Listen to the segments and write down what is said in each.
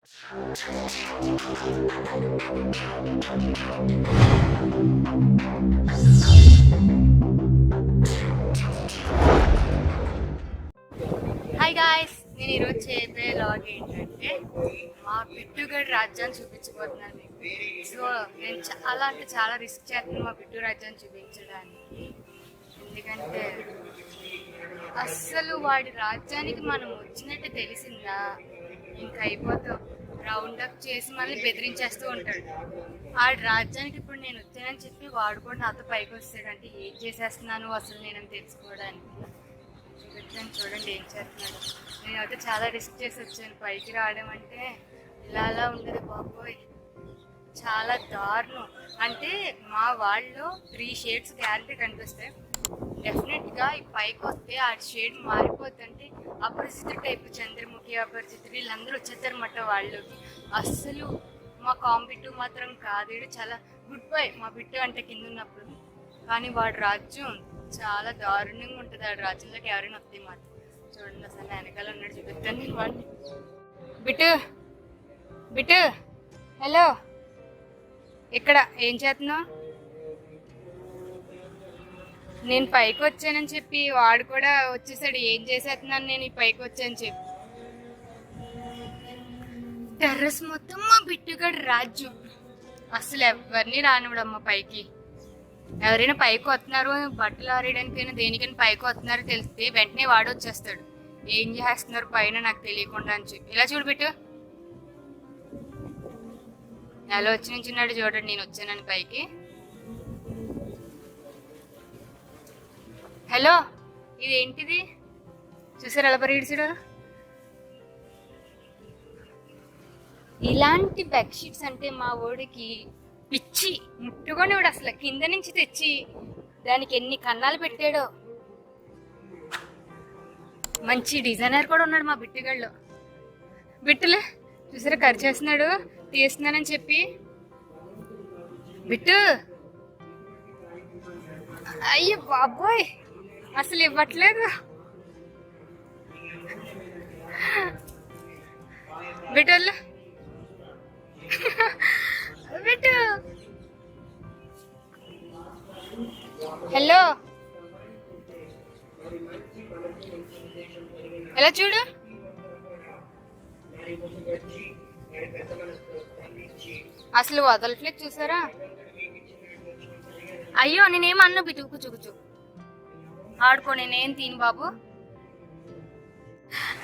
Hi guys, నేను ఈరోజు చేయబోయే లాగ్ ఏంటంటే మా బిట్టుగడ్ రాజ్యాన్ని చూపించబోతున్నాను మీకు. సో నేను చాలా రిస్క్ చేస్తున్నాను మా బిట్టు రాజ్యాన్ని చూపించడానికి. ఎందుకంటే అస్సలు వాడి రాజ్యానికి మనం వచ్చినట్టు తెలిసిందా ఇంకా అయిపోతాం. రౌండప్ చేసి మళ్ళీ బెదిరించేస్తూ ఉంటాడు. ఆ రాజ్యానికి ఇప్పుడు నేను వచ్చానని చెప్పి వాడు కూడా నాతో పైకి వస్తాడు. అంటే ఏం చేసేస్తున్నాను అసలు నేనని తెలుసుకోవడానికి. చూడండి ఏం చేస్తున్నాడు. నేనైతే చాలా రిస్క్ చేసి వచ్చాను. పైకి రావడం అంటే ఇలా ఉండదు బాబోయ్, చాలా దారుణం. అంటే మా వాళ్ళు 3 షేడ్స్ గ్యారెంటీ కనిపిస్తాయి. డెఫినెట్గా ఈ పైకి వస్తే ఆ షేడ్ మారిపోతుంటే అపరిచిత టైప్ చంద్రముఖి, అపరిచిత వీళ్ళందరూ వచ్చేస్తారన్నమాట వాళ్ళకి. అస్సలు మా కాంపిటివ్ మాత్రం కాదు. చాలా గుడ్ బాయ్ మా బిట్టు అంటే కింద ఉన్నప్పుడు. కానీ వాడి రాజ్యం చాలా దారుణంగా ఉంటుంది. ఆ రాజ్యంలోకి ఎవరైనా వస్తే మాత్రం చూడండి. అసలు వెనకాల ఉన్నాడు, చూపిస్తాను నేను వాడిని. బిట్టు బిట్టు హలో, ఇక్కడ ఏం చేస్తున్నావు? నేను పైకి వచ్చానని చెప్పి వాడు కూడా వచ్చేసాడు. ఏం చేసేస్తున్నాను నేను ఈ పైకి వచ్చానని చెప్పి. టెర్రస్ మొత్తం మా బిట్టుగడి రాజ్యం. అసలు ఎవరిని రానివ్వడమ్మా పైకి. ఎవరైనా పైకి వస్తున్నారు, బట్టలు ఆరేయడానికైనా దేనికైనా పైకి వస్తున్నారు తెలిస్తే వెంటనే వాడు వచ్చేస్తాడు. ఏం చేస్తున్నారు పైన నాకు తెలియకుండా అని చెప్పి. ఇలా చూడబెట్టు, ఎలా వచ్చి నుంచున్నాడు చూడండి. నేను వచ్చానని పైకి. హలో, ఇదేంటిది చూసారు ఎలా పరిగెడిచాడు. ఇలాంటి బెడ్షీట్స్ అంటే మా ఓడికి పిచ్చి. ముట్టుకొనివాడు అసలు కింద నుంచి తెచ్చి దానికి ఎన్ని కన్నాలు పెట్టాడో. మంచి డిజైనర్ కూడా ఉన్నాడు మా బిట్టుగాళ్ళు. బిట్టులే చూసారా ఖర్చు చేస్తున్నాడు, తీస్తున్నానని చెప్పి. బిట్టు అయ్యో బాబోయ్, అసలు ఇవ్వట్లేదు. బిడ్డలు బిడ్డు హలో, ఎలా చూడు. అసలు వదలట్లేదు చూసారా. అయ్యో నేనేమన్నా బిట్టు కూర్చో ఆడుకో, నేనేం తిను బాబు.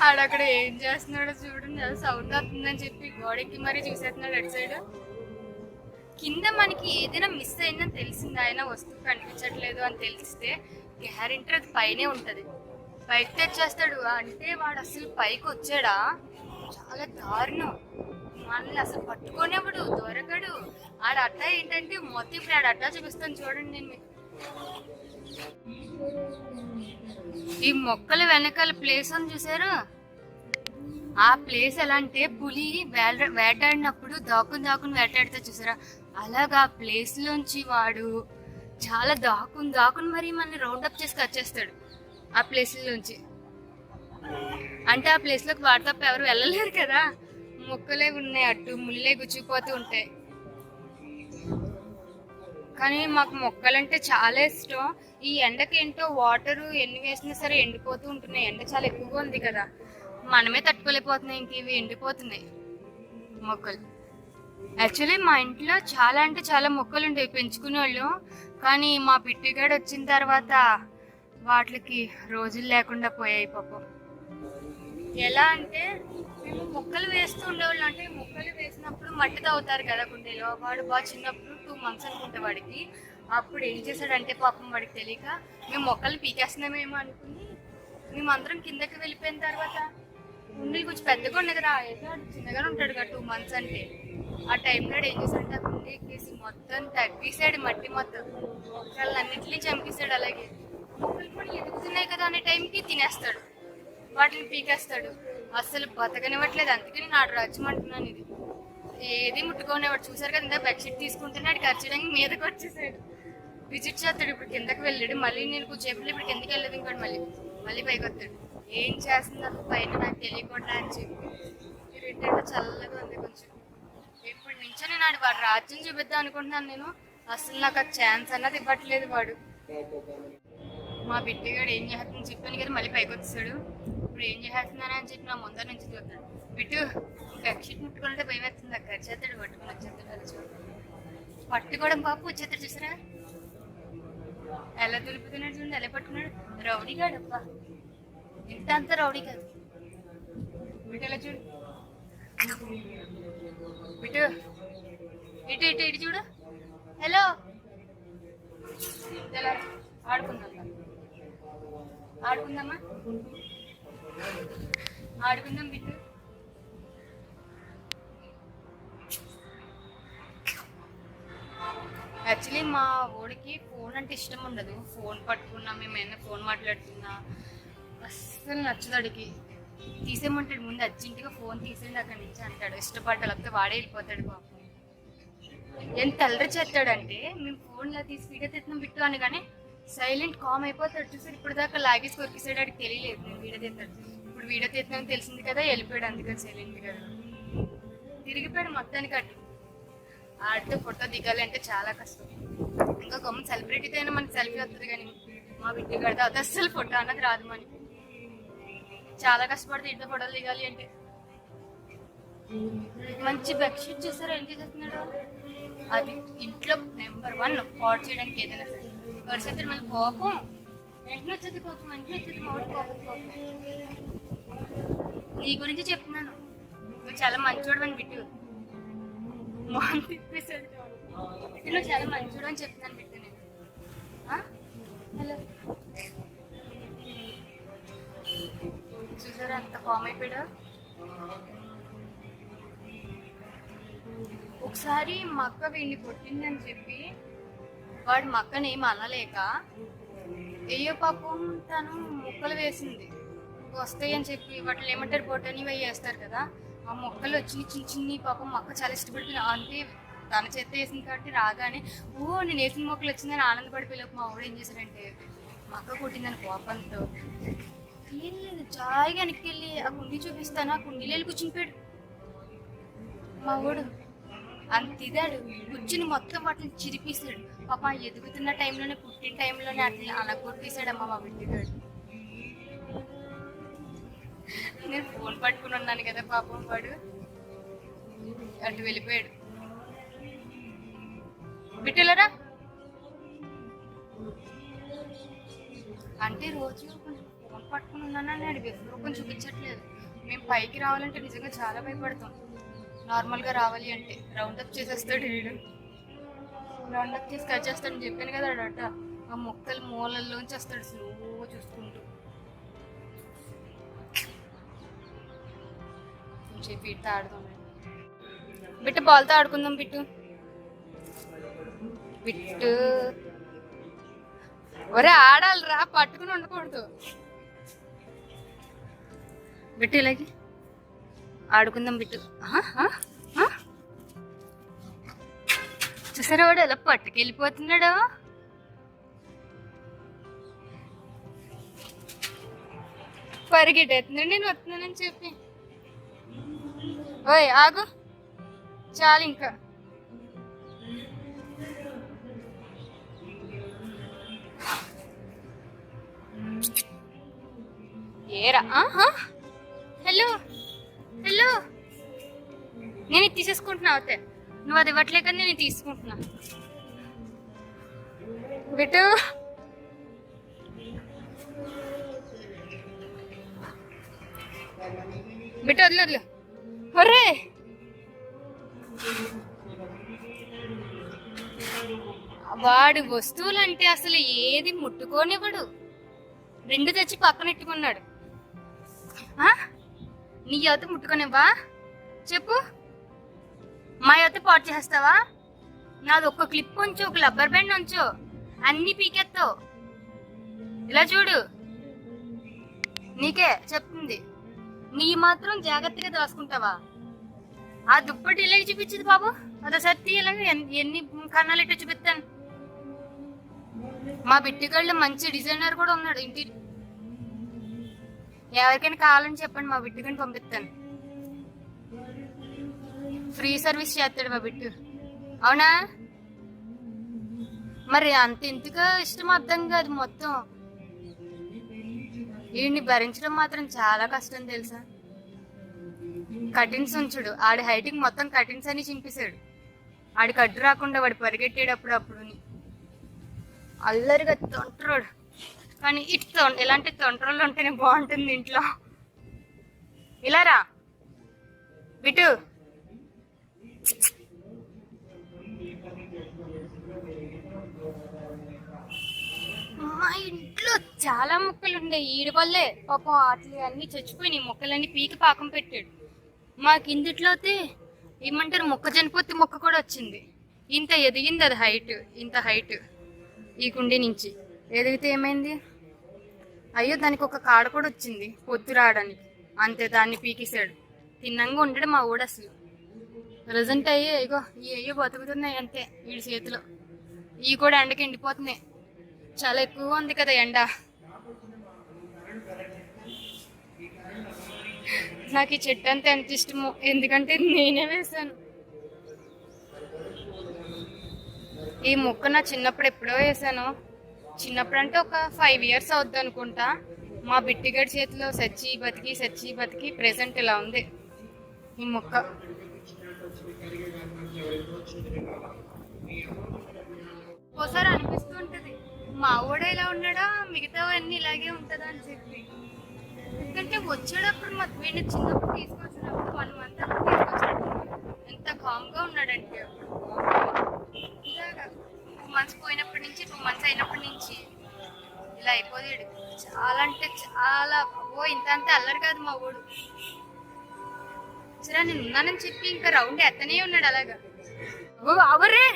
ఆడక్కడ ఏం చేస్తున్నాడో చూడండి. సౌండ్ అవుతుందని చెప్పి గోడెక్కి మరీ చూసేస్తున్నాడు అటు సైడ్. కింద మనకి ఏదైనా మిస్ అయిందని తెలిసింది, ఆయన వస్తువు కనిపించట్లేదు అని తెలిస్తే గ్యారెంటీ అది పైనే ఉంటుంది. పైకి తెచ్చేస్తాడు. అంటే వాడు అసలు పైకి వచ్చాడా, చాలా దారుణం. మనల్ని అసలు పట్టుకునేవాడు, దొరకడు. ఆడ అట్టా ఏంటంటే మొత్తం ఇప్పుడు ఆడ అట్టా చూపిస్తాను చూడండి నేను మీకు. ఈ మొక్కల వెనకాల ప్లేస్ అని చూసారు. ఆ ప్లేస్ ఎలా అంటే పులి వేటాడినప్పుడు దాక్కుని వేటాడితే చూసారా, అలాగా ఆ ప్లేస్ లోంచి వాడు చాలా దాక్కుని మరి మనల్ని రౌండప్ చేసి వచ్చేస్తాడు ఆ ప్లేస్ లోంచి. అంటే ఆ ప్లేస్ లోకి వాడు తప్ప ఎవరు వెళ్ళలేరు కదా. మొక్కలే ఉన్నాయి, అటు ముళ్ళే గుచ్చిపోతూ ఉంటాయి. కానీ మాకు మొక్కలంటే చాలా ఇష్టం. ఈ ఎండకి ఏంటో వాటర్ ఎన్ని వేసినా సరే ఎండిపోతూ ఉంటున్నాయి. ఎండ చాలా ఎక్కువగా ఉంది కదా, మనమే తట్టుకోలేకపోతున్నాయి. ఇంక ఇవి ఎండిపోతున్నాయి మొక్కలు. యాక్చువల్లీ మా ఇంట్లో చాలా అంటే చాలా మొక్కలు ఉండేవి పెంచుకునే వాళ్ళు. కానీ మా బిట్టుగాడు వచ్చిన తర్వాత వాటికి రోజులు లేకుండా పోయాయి పాపం. ఎలా అంటే మేము మొక్కలు వేస్తూ ఉండేవాళ్ళు. అంటే మొక్కలు వేసినప్పుడు మట్టి తవ్వుతారు కదా కుండీలో. వాడు బాగా చిన్నప్పుడు 2 months అనుకుంటే వాడికి. అప్పుడు ఏం చేశాడంటే పాపం వాడికి తెలియక మేము మొక్కలు పీకేస్తున్నామేమో అనుకుని మేమందరం కిందకి వెళ్ళిపోయిన తర్వాత కుండీలు కొంచెం పెద్దగా ఉన్నాయి కదా, చిన్నగానే ఉంటాడు కదా 2 months అంటే. ఆ టైంలో ఏం చేశాడంటే ఆ కుండీ ఎక్కేసి మొత్తం తగ్గిసాడు, మట్టి మొత్తం మొక్కలన్నింటినీ చంపేశాడు. అలాగే మొక్కలు కూడా ఎదుగుతున్నాయి కదా అనే టైంకి తినేస్తాడు, వాటిని పీకేస్తాడు. అసలు బతకనివ్వట్లేదు. అందుకని నా రాజ్యం అంటున్నాను. ఇది ఏది ముట్టుకోనేవాడు. చూసారు కదా, ఇందా బెడ్షీట్ తీసుకుంటున్నాడు, ఖర్చడానికి మీదకి వచ్చేసాడు. విజిట్ చేస్తాడు. ఇప్పుడు కిందకి వెళ్ళాడు. మళ్ళీ నేను కూర్చోబెట్టి ఇప్పుడు కిందకి వెళ్ళదు ఇంకోటి మళ్ళీ పైకి వస్తాడు. ఏం చేస్తున్నారు పైన నాకు తెలియకుండా అని చెప్పి. ఈ రెండేళ్ళ చల్లగా ఉంది. కూర్చొని నాడు వాడు రాజ్యం చూపిద్దాం అనుకుంటున్నాను నేను. అసలు నాకు ఆ ఛాన్స్ అన్నది ఇవ్వట్లేదు వాడు. మా బిడ్డగాడు ఏం చేస్తుందని చెప్పాను కదా, మళ్ళీ పైకి వచ్చాడు. ఇప్పుడు ఏం చేస్తున్నాను అని చెప్పి నా ముందర నుంచి చూస్తాడు. బిట్టు బెడ్షీట్ ముట్టుకుంటే భయం వేస్తుంది అక్క, చేస్తాడు పట్టుకుని వచ్చేస్తాడు. అది చూడు పట్టుకోవడం పాపు వచ్చేస్తాడు చూసారా ఎలా దులుపుతున్నాడు, చూడండి ఎలా పట్టుకున్నాడు. రౌడీ గాడు అబ్బా, ఇంత అంత రౌడీ కాదు. బిట్టు ఎలా చూడు, బిట్టు ఇటు ఇటు ఇటు చూడు. హలో ఎలా ఆడుకుందాం, ఆడుకుందామా, ఆడుకుందాం బిట్టు. యాక్చువల్లీ మా ఊడికి ఫోన్ అంటే ఇష్టం ఉండదు. ఫోన్ పట్టుకున్నా మేమైనా ఫోన్ మాట్లాడుతున్నా అస్సలు నచ్చదు. అడిగి తీసేయమంటాడు, ముందు అర్జెంటుగా ఫోన్ తీసేయండి అక్కడి నుంచి అంటాడు. ఇష్టపడ్డా లేకపోతే వాడే వెళ్ళిపోతాడు పాపం. ఎంత అల్లరి చేస్తాడంటే మేము ఫోన్లో తీసి వీడియో తీస్తున్నాం బిట్టు అని కానీ సైలెంట్ కామ్ అయిపోతాడు. చూసారు ఇప్పుడు దాకా లాగేసి కొరికిసాడు, అడిగి తెలియలేదు నేను వీడియో తీస్తాడు. ఇప్పుడు వీడియో తీస్తున్నాను తెలిసింది కదా, వెళ్ళిపోయాడు. అందుకని సైలెంట్ కదా తిరిగిపోయాడు మొత్తానికి. అటు ఆడితో ఫోటో దిగాలంటే చాలా కష్టం. ఇంకా గమ్మ సెలబ్రిటీతో అయినా మనకి సెల్ఫీ వస్తుంది కానీ మా బిడ్డ కడితే అది అస్సలు ఫోటో అన్నది రాదు మనకి. చాలా కష్టపడితే ఇంట్లో ఫోటోలు దిగాలి అంటే. మంచి బెడ్షీట్ చూసారా ఏం చేసేస్తున్నాడు. అది ఇంట్లో నెంబర్ 1 పాడు చేయడానికి ఏదైనా సరే పరిస్థితులు మళ్ళీ కోపం వెంటనే వచ్చేది, కోపం వెంటనే వచ్చేది. మామిడి కోపం నీ గురించి చెప్తున్నాను, నువ్వు చాలా మంచోడు అని బిట్టు మొహం తిప్పేసాడు. నువ్వు చాలా మంచోడు అని చెప్తున్నాను బిట్టు నేను. హలో చూసారా అంత కామ్ అయిపోయాడు. ఒకసారి మా అక్క వీడిని కొట్టింది అని చెప్పి వాడు మా అక్కని ఏం అనలేక అయ్యో పాపం తను మొక్కలు వేసింది వస్తాయి అని చెప్పి వాటిని ఏమంటారు బొటని అవి వేస్తారు కదా, ఆ మొక్కలు వచ్చి చిన్న చిన్ని పాపం మా అక్క చాలా ఇష్టపడిపోయింది. అంటే తన చేత వేసింది కాబట్టి రాగానే నేను వేసిన మొక్కలు వచ్చిందని ఆనందపడిపోయలేక మా ఊడు ఏం చేశాడంటే మా అక్క కొట్టిందని కోపంతో ఏం లేదు జాయిగా వెనక్కి వెళ్ళి ఆ కుండీ చూపిస్తాను, ఆ కుండీలో వెళ్ళి కూర్చునిపోయాడు మా ఊడు. అంత ఇదాడు కూర్చుని మొత్తం వాటిని చిరిపేసాడు. పాప ఎదుగుతున్న టైంలోనే పుట్టిన టైంలోనే అట్లా అలా కొట్టేశాడమ్మా మా బిడ్డగాడు. నేను ఫోన్ పట్టుకుని ఉన్నాను కదా పాపం వాడు అటు వెళ్ళిపోయాడు. బిడ్డలరా అంటే రోజు కొంచెం ఫోన్ పట్టుకుని ఉన్నానని అడిగి రూపం చూపించట్లేదు. మేము పైకి రావాలంటే నిజంగా చాలా భయపడతాం. నార్మల్గా రావాలి అంటే రౌండప్ చేసేస్తాడు వీడు. రౌండప్ చేసి కట్ చేస్తాడని చెప్పాను కదా అడట, ఆ మొక్కలు మూలల్లోంచి వస్తాడు స్లోగా చూసుకుంటూ. చెప్పి ఇట్లా ఆడుతాం బిట్టు, బాల్తో ఆడుకుందాం బిట్టు. బిట్టు ఒరే ఆడాలిరా, పట్టుకుని ఉండకూడదు బిట్టు. ఇలాగే ఆడుకుందాం బిట్టు. చూసారా వాడు ఎలా పట్టుకెళ్ళిపోతున్నాడు. పరిగెట్టేస్తున్నాడు నేను వస్తున్నానని చెప్పి. ఓయ్ ఆగు చాలు ఇంకా. ఏరా హలో హలో నేను ఇది తీసేసుకుంటున్నా అవుతే నువ్వు అది ఇవ్వట్లేక నేను తీసుకుంటున్నా బిట్టు. బిట్టు వదిలే వదిలే. ఒరే వాడు వస్తువులంటే అసలు ఏది ముట్టుకోనివ్వడు. 2 తెచ్చి పక్కనెట్టుకున్నాడు. నీ యువత ముట్టుకునేవా చెప్పు, మా యువత పాటు చేస్తావా? నాది ఒక్క క్లిప్ ఉంచు, ఒక రబ్బర్ బ్యాండ్ ఉంచు, అన్ని పీకెత్తావు. ఇలా చూడు నీకే చెప్తుంది. నీ మాత్రం జాగ్రత్తగా దాచుకుంటావా? ఆ దుప్పటి ఇలాగే చూపించదు బాబు, అదొకసారి తీయాలని ఎన్ని కన్నాలు ఇట్లా చూపిస్తాను. మా బిట్టిగాళ్ళు మంచి డిజైనర్ కూడా ఉన్నాడు ఇంటి. ఎవరికైనా కావాలని చెప్పండి, మా బిట్టిగాని పంపిస్తాను. ఫ్రీ సర్వీస్ చేస్తాడు మా బిట్టు. అవునా? మరి అంత ఎందుకు ఇష్టం అర్థం కాదు. మొత్తం వీడిని భరించడం మాత్రం చాలా కష్టం తెలుసా. కటిన్స్ ఉంచుడు, ఆడి హైట్కి మొత్తం కటిన్స్ అని చింపేశాడు. ఆడికి అడ్డు రాకుండా వాడు పరిగెట్టాడు అప్పుడు. అల్లరిగా తొంటరోడు. కానీ ఇలాంటి తొంటరోళ్ళు ఉంటేనే బాగుంటుంది ఇంట్లో. ఇలా రా బిటు. మా ఇంట్లో చాలా మొక్కలు ఉండే. ఈడి వల్లే పాపం అట్లా అన్ని చచ్చిపోయినాయి. మొక్కలన్నీ పీకి పాకం పెట్టాడు. మాకు ఇందుట్లో అయితే ఏమంటారు, మొక్క చనిపోతే మొక్క కూడా వచ్చింది. ఇంత ఎదిగింది అది హైట్, ఇంత హైట్ ఈ కుండీ నుంచి. ఎదిగితే ఏమైంది, అయ్యో దానికి ఒక కాడ కూడా వచ్చింది పొత్తు రావడానికి. అంతే, దాన్ని పీకేశాడు. తిన్నంగా ఉండడు మా ఊడు అసలు. ప్రజెంట్ అయ్యో బతుకుతున్నాయి అంతే వీడి చేతిలో. ఇవి కూడా ఎండకి ఎండిపోతున్నాయి. చాలా ఎక్కువగా ఉంది కదా ఎండ. నాకు ఈ చెట్టు అంతా ఎంత ఇష్టమో, ఎందుకంటే నేనే వేసాను. ఈ మొక్క నా చిన్నప్పుడు ఎప్పుడో వేసాను. చిన్నప్పుడు అంటే ఒక 5 years అవుద్ది అనుకుంటా. మా బిట్టిగడి చేతిలో సచ్చి బతికి ప్రెసెంట్ ఇలా ఉంది ఈ మొక్క. ఒకసారి అనిపిస్తూ ఉంటుంది, మా ఊడ ఇలా ఉన్నాడా, మిగతావన్నీ ఇలాగే ఉంటుందా అని చెప్పి. ఎందుకంటే వచ్చేటప్పుడు మా వీడిని చిన్నప్పుడు తీసుకొచ్చినప్పుడు 1 month అప్పుడు తీసుకొచ్చినప్పుడు ఎంత కామ్గా ఉన్నాడంటే, ఇలాగా 2 months పోయినప్పటి నుంచి 2 months అయినప్పటి నుంచి ఇలా అయిపోయాడు. చాలా అంటే చాలా. ఇంత అంతే అల్లరు కాదు మా ఊడు. సరే నేను ఉన్నానని చెప్పి ఇంకా రౌండ్ ఎత్తనే ఉన్నాడు అలాగా. అవరే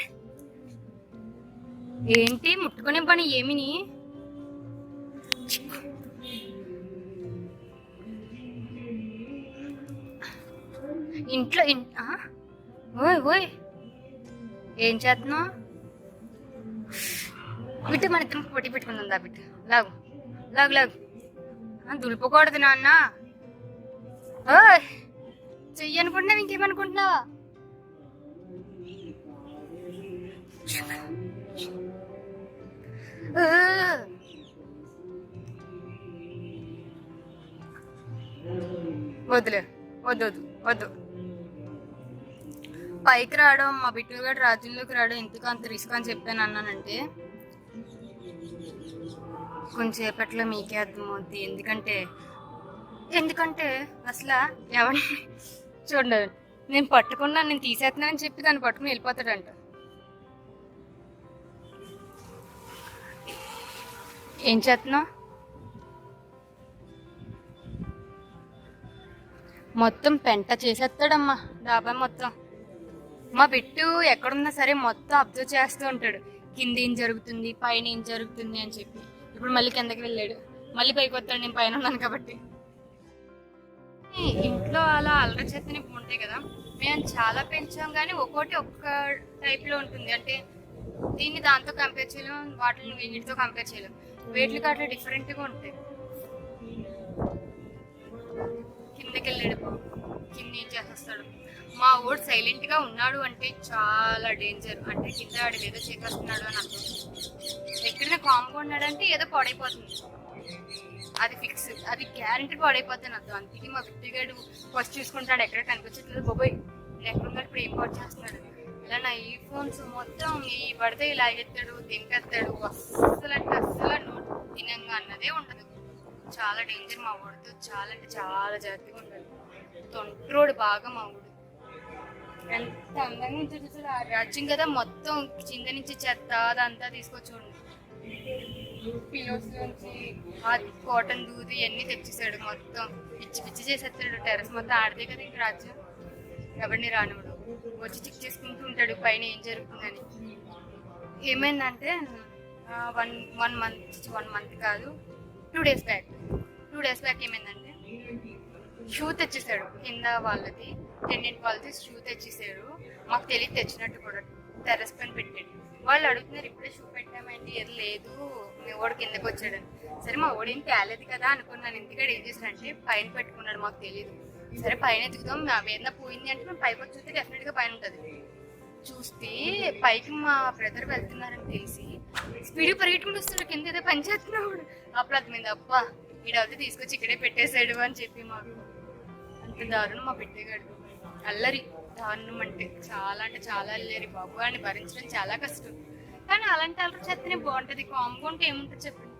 ఏంటి ముట్టుకునే పని ఏమిని. ఇంట్లో ఓయ్ ఏం చేస్తున్నావు బిడ్డ? మన ఇద్దరం పోటీ పెట్టుకుందా బిడ్డ? లాగు లాగు లాగు. దులుపుకూడదు నాన్న. చెయ్యి అనుకుంటున్నావు, ఇంకేమనుకుంటున్నావా? వద్దులే, వద్దు. పైకి రావడం, మా బిట్టుగాడు రాజ్యంలోకి రావడం ఎందుకు అంత రిస్క్ అని చెప్పాను అన్నానంటే, కొంచెంసేపట్లో మీకే అర్థమవుద్ది. ఎందుకంటే అసలు ఎవరిని చూడండి, నేను పట్టుకున్నా, నేను తీసేస్తున్నా అని చెప్పి దాన్ని పట్టుకుని వెళ్ళిపోతాడంట. ఏం చేస్తున్నావు? మొత్తం పెంట చేసేస్తాడమ్మా డాబా మొత్తం. మా బిట్టు ఎక్కడున్నా సరే మొత్తం అబ్జర్వ్ చేస్తూ ఉంటాడు. కింద ఏం జరుగుతుంది, పైన ఏం జరుగుతుంది అని చెప్పి. ఇప్పుడు మళ్ళీ కిందకి వెళ్ళాడు, మళ్ళీ పైకి వస్తాడు నేను పైన ఉన్నాను కాబట్టి. ఇంట్లో అలా అల్లరి చేతనే ఉంటాయి కదా. మేము చాలా పెంచాం కానీ ఒక్కొక్క టైప్లో ఉంటుంది. అంటే దీన్ని దాంతో కంపేర్ చేయలేం, వాటిని వీటితో కంపేర్ చేయలేం. వేటికి అట్లా డిఫరెంట్గా ఉంటాయి. కిందకి వెళ్ళాడు, కింద ఏం చేసేస్తాడు. మా ఊడు సైలెంట్గా ఉన్నాడు అంటే చాలా డేంజర్. అంటే కింద వాడు ఏదో చేసేస్తున్నాడు అని అర్థం. ఎక్కడైనా కామ్గా ఉన్నాడంటే ఏదో పాడైపోతుంది, అది ఫిక్స్, అది గ్యారెంటీ పాడైపోతుంది అర్థం. అందుకే మా బిడ్డగాడు ఫస్ట్ చూసుకుంటాడు, ఎక్కడ కనిపించట్లేదు బాబోయ్ ఎక్కడున్నాడు, ఇప్పుడు ఏం పాడు చేస్తున్నాడు. ఇలా నా ఈ ఫోన్స్ మొత్తం ఈ పడితే ఇలా ఎత్తాడు, తింకెత్తాడు. అస్సలు తినంగా అన్నదే ఉండదు. చాలా డేంజర్ మా ఊడితో. చాలా అంటే చాలా జాగ్రత్తగా ఉండాలి. తొంట్రోడు బాగా మా ఊడు. ఎంత అందంగా ఉంటుంది అసలు. ఆ రాజ్యం కదా, మొత్తం కింద నుంచి చెత్త అదంతా తీసుకొచ్చి పిలోస్ నుంచి ఆ కాటన్ దూది అన్నీ తెచ్చేసాడు. మొత్తం పిచ్చి చేసేస్తాడు. టెర్రస్ మొత్తం ఆడదే కదా ఇంక రాజ్యం. ఎవరిని రానివాడు, వచ్చి చెక్ చేసుకుంటూ ఉంటాడు పైన ఏం జరుగుతుందని. ఏమైందంటే 1 month కాదు, 2 days బ్యాక్ ఏమైందంటే షూ తెచ్చేసాడు. కింద వాళ్ళది టెండెంట్ వాళ్ళది షూ తెచ్చేసాడు. మాకు తెలియదు తెచ్చినట్టు కూడా. టెర్రస్ పైన పెట్టాడు. వాళ్ళు అడుగుతున్నారు ఇప్పుడే షూ పెట్టామండి. ఏది లేదు, మీ ఓడి కిందకి వచ్చాడని. సరే మా ఓడి ఏం తేలేదు కదా అనుకున్నాను. ఎందుకంటే ఏం చేశాడంటే పైన పెట్టుకున్నాడు, మాకు తెలియదు. సరే పైన ఎదుగుదాం, ఏదైనా పోయింది అంటే మేము పైకి వచ్చి చూస్తే డెఫినెట్గా పైన ఉంటుంది. చూస్తే పైకి మా బ్రదర్ వెళ్తున్నారని తెలిసి స్పీడ్ పరిగెట్టుకుంటూ వస్తున్నాడు, కింద ఏదో పని చేస్తున్నాడు. అప్పుడు అర్థమైంది, అబ్బా ఈడవుతే తీసుకొచ్చి ఇక్కడే పెట్టేసాడు అని చెప్పి. మాకు అంత దారుణం మా పెట్టేగాడు. అల్లరి దారుణం అంటే చాలా అల్లరి బాబు. అని భరించడం చాలా కష్టం. కానీ అలాంటి అల్లరి చేస్తేనే బాగుంటుంది. కామ్గా ఉంటే ఏముంటుంది చెప్పండి.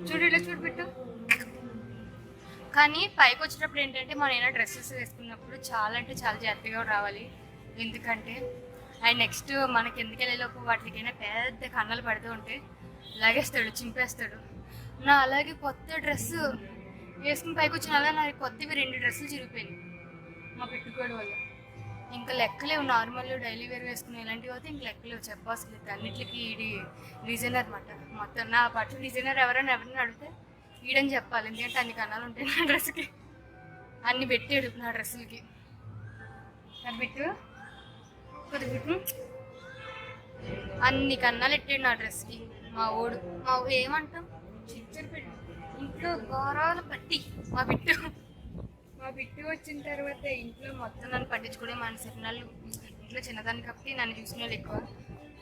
చూడు పెట్టు. కానీ పైకి వచ్చేటప్పుడు ఏంటంటే మనం ఏమైనా డ్రెస్సెస్ వేసుకున్నప్పుడు చాలా అంటే చాలా జాగ్రత్తగా రావాలి. ఎందుకంటే అండ్ నెక్స్ట్ మనకి ఎందుకు వెళ్ళేలోపు వాటికైనా పెద్ద కన్నలు పడుతూ ఉంటే లాగేస్తాడు, చింపేస్తాడు. నా అలాగే కొత్త డ్రెస్ వేసుకుని పైకి వచ్చిన అలా నాకు కొత్తవి 2 డ్రెస్సులు చిరిగిపోయినాయి మా పెట్టుకోవడం వల్ల. ఇంకా లెక్కలేవు. నార్మల్ డైలీ వేర్ వేసుకునే ఇలాంటివి అయితే ఇంక లెక్కలేవు, చెప్పాల్సింది. అన్నిటికీ ఇది డిజైనర్ అనమాట. మొత్తం నా బట్టలు డిజైనర్ ఎవరైనా అడిగితే ఈడని చెప్పాలి. ఎందుకంటే అన్ని కన్నాలు ఉంటాయి నా డ్రెస్కి. అన్ని పెట్టాడు నా డ్రెస్సులకి. పెట్టు కొద్దిగా అన్ని కన్నాలు పెట్టాడు నా డ్రెస్కి మా ఏమంటాం చిచ్చరు పెట్టు. ఇంట్లో గౌరవాలు పట్టి మా బిట్టు వచ్చిన తర్వాత ఇంట్లో మొత్తం నన్ను పట్టించుకునే మనసు. వాళ్ళు ఇంట్లో చిన్నదాన్ని కాబట్టి నన్ను చూసిన వాళ్ళు ఎక్కువ.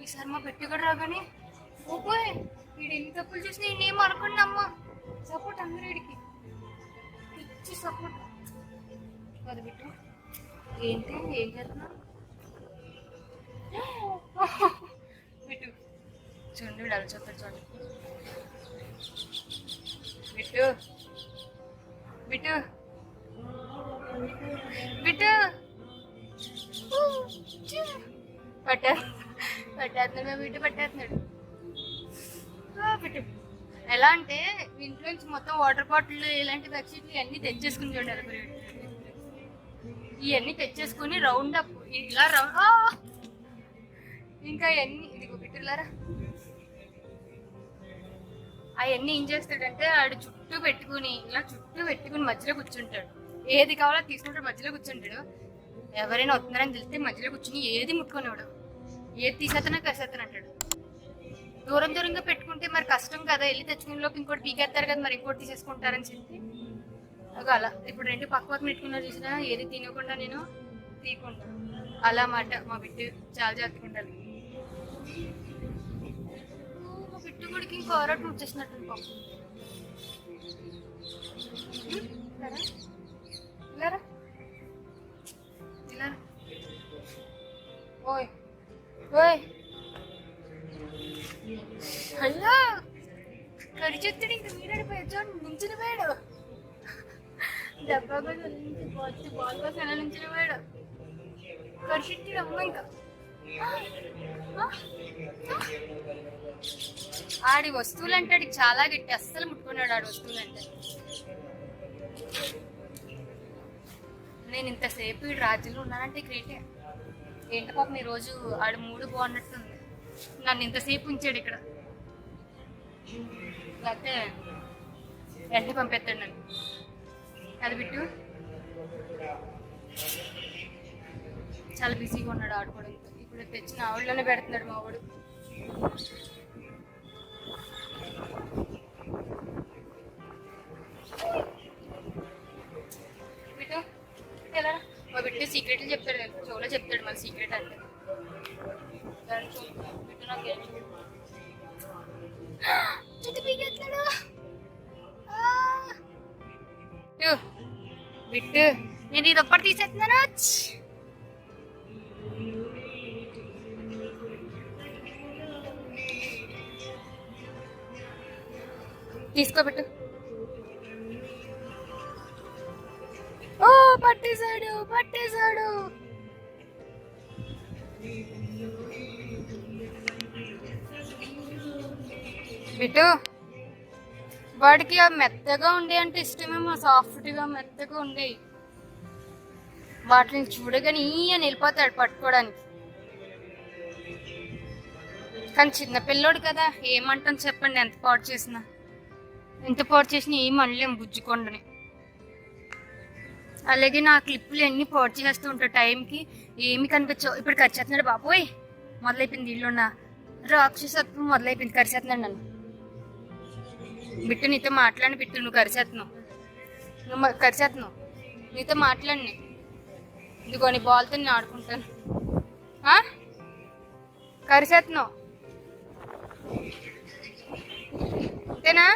ఈసారి మా బిట్టు కూడా రాగానే ఓపోయ్ వీడు ఎన్ని తప్పులు చూసినా నేనేం అనుకోండి అమ్మ. సపోర్ట్ అందరూ వీడికి పిచ్చి సపోర్ట్. అది బిట్టు ఏంటి ఏం చేస్తున్నా బిట్టు చూడండి వీడు అలా చెప్పాడు. చూడండి బిట్టు పట్టేస్తున్నాడు బిట్టు పట్టేస్తున్నాడు. బిట్టు ఎలా అంటే ఇంట్లో నుంచి మొత్తం వాటర్ బాటిల్ ఇలాంటి బెడ్షీట్లు ఇవన్నీ తెచ్చేసుకుని చూడండి. ఇవన్నీ తెచ్చేసుకుని రౌండ్ అప్ ఇలా రౌండ్ ఇంకా ఇవన్నీ ఇదిగో బిట్టులారా అవన్నీ ఏం చేస్తాడంటే ఆడు చుట్టూ పెట్టుకుని మధ్యలో కూర్చుంటాడు. ఏది కావాలో తీసుకుంటాడు, మధ్యలో కూర్చుంటాడు. ఎవరైనా వస్తున్నారని తెలిస్తే మధ్యలో కూర్చుని ఏది ముట్టుకునేవాడు. ఏది తీసేతనా కసేతన అంటాడు. దూరంగా పెట్టుకుంటే మరి కష్టం కదా, వెళ్ళి తెచ్చుకునేలోకి ఇంకోటి పీకేస్తారు కదా, మరి ఇంకోటి తీసేసుకుంటారని చెప్పి అలా ఇప్పుడు 2 పక్క పెట్టుకున్నా చూసినా ఏది తినకుండా నేను తీయకుండా అలా మాట. మా బిట్టు చాలా జాగ్రత్తగా మా బిట్టు గుడికి ఇంకో ఆరోగ్యం వచ్చేసినట్టు పాపం. ఓయ్ హలో కడిచెత్తుడు ఇంక మీరడిపోయాడు. చూడండి నుంచిన పోయాడు. డబ్బా కూడా బాల్ కోసం ఎలా నుంచిన పోయాడు. కడిచెత్తుడు అమ్మ. ఇంకా ఆడి వస్తువులు అంటే ఆడికి చాలా గట్టి, అస్సలు ముట్టుకున్నాడు ఆడి వస్తువులు అంటే. నేను ఇంతసేపు ఈ రాజ్యంలో ఉన్నానంటే గ్రేటే. ఏంటి పాపం ఈరోజు ఆడి మూడు బాగున్నట్టుంది. నన్ను ఇంతసేపు ఉంచాడు ఇక్కడ, లేకపోతే వెంటనే పంపేస్తాడు నన్ను. అది బిట్టు చాలా బిజీగా ఉన్నాడు ఆడుకోవడంతో. ఇప్పుడు తెచ్చిన ఆవిడలోనే పెడుతున్నాడు మా వాడు. బిట్టు ఎలా మా బిట్టు సీక్రెట్లు చెప్తాడు, చెవులో చెప్తాడు మన సీక్రెట్ అంటే. బిట్టు నాకేం బిట్టు నేను ఇది ఒక్కటి తీసేస్తున్నాను. తీసుకో బిట్టు. ఓ పట్టేశాడు బిట్టు. వాడికి ఆ మెత్తగా ఉండే అంటే ఇష్టమేమో, సాఫ్ట్గా మెత్తగా ఉండేవి. వాటిని చూడగానే ఈయన వెళ్ళిపోతాడు పట్టుకోవడానికి. కానీ చిన్నపిల్లోడు కదా, ఏమంటాం చెప్పండి. ఎంత పాడు చేసినా ఏం అనలేం బుజ్జుకొండని. అలాగే నా క్లిప్పులు అన్నీ పాడు చేస్తూ ఉంటాడు టైంకి. ఏమి కనిపించవు. ఇప్పుడు కరిచేస్తున్నాడు బాబోయ్, మొదలైపోయింది. ఇల్లున్న రాక్షసత్వం మొదలైపోయింది. కరిచేస్తున్నాడు నన్ను. బిట్టు నీతో మాట్లాడి బిట్టు, నువ్వు కరిచేస్తున్నావు. నువ్వు కరిచేస్తున్నావు, నీతో మాట్లాడి ఇదిగో నీ బాల్తో నేను ఆడుకుంటాను. కరిచేస్తున్నావు అంతేనా?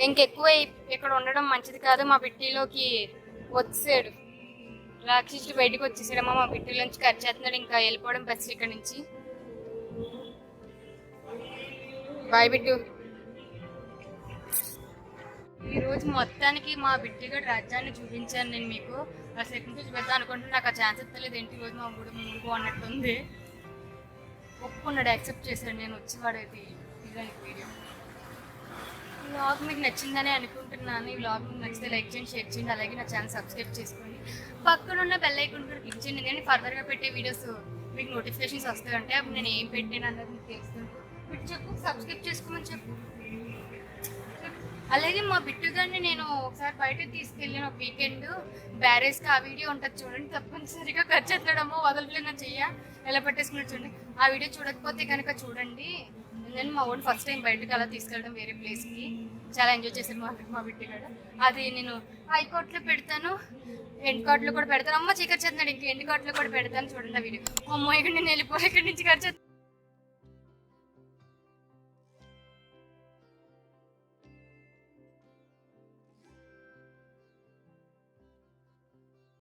ఇంకెక్కువ ఇక్కడ ఉండడం మంచిది కాదు. మా బిట్టీలోకి వచ్చాడు రాక్షసుడు, బయటకు వచ్చేసాడమ్మా. మా బిట్టీలోంచి కరిచేస్తున్నాడు, ఇంకా వెళ్ళిపోవడం బెస్ట్ ఇక్కడ నుంచి. బాయ్ బిట్టు. ఈరోజు మొత్తానికి మా బిట్టిగడ్ రాజ్యాన్ని చూపించాను నేను మీకు. అసలు ఎక్కడి నుంచి చూపిద్దాం అనుకుంటే నాకు ఆ ఛాన్స్ ఇస్తలేదు. ఏంటి రోజు మా మూడు బాగున్నట్టుంది. ఒప్పుకున్నాడు, యాక్సెప్ట్ చేశాడు. నేను వచ్చేవాడైతే ఇదానికి వీడియో. ఈ వ్లాగ్ మీకు నచ్చిందని అనుకుంటున్నాను. ఈ వ్లాగ్ మీకు నచ్చితే లైక్ చేయండి, షేర్ చేయండి, అలాగే నా ఛానల్ సబ్స్క్రైబ్ చేసుకోండి. పక్కన ఉన్న బెల్ ఐకాన్ కూడా క్లిక్ చేయండి. నేను ఫర్దర్గా పెట్టే వీడియోస్ మీకు నోటిఫికేషన్స్ వస్తాయంటే అప్పుడు నేను ఏం పెట్టాను అన్నది మీకు తెలుస్తుంది. బిట్టు చెప్పు, సబ్స్క్రైబ్ చేసుకోమని చెప్పు. అలాగే మా బిట్టు గారిని నేను ఒకసారి బయటకు తీసుకెళ్ళిన ఒక వీకెండ్ బ్యారేజ్కి, ఆ వీడియో ఉంటుంది చూడండి. తప్పనిసరిగా ఖర్చు ఎత్తడమో వదలలేనా చెయ్య ఎలా పట్టేసుకున్నట్టు చూడండి. ఆ వీడియో చూడకపోతే కనుక చూడండి. నేను మా ఓన్ ఫస్ట్ టైం బయటకు అలా తీసుకెళ్ళడం వేరే ప్లేస్కి, చాలా ఎంజాయ్ చేశాను మా బిట్టు గారు. అది నేను హైకోర్టులో పెడతాను, ఎండ్ కార్ట్లో కూడా పెడతాను. అమ్మ చీకటి చేస్తున్నాడు, ఇంక ఎండ్ కార్ట్లో కూడా పెడతాను చూడండి ఆ వీడియో. అమ్మో ఇక్కడ నేను వెళ్ళిపోయి ఇక్కడి నుంచి ఖర్చు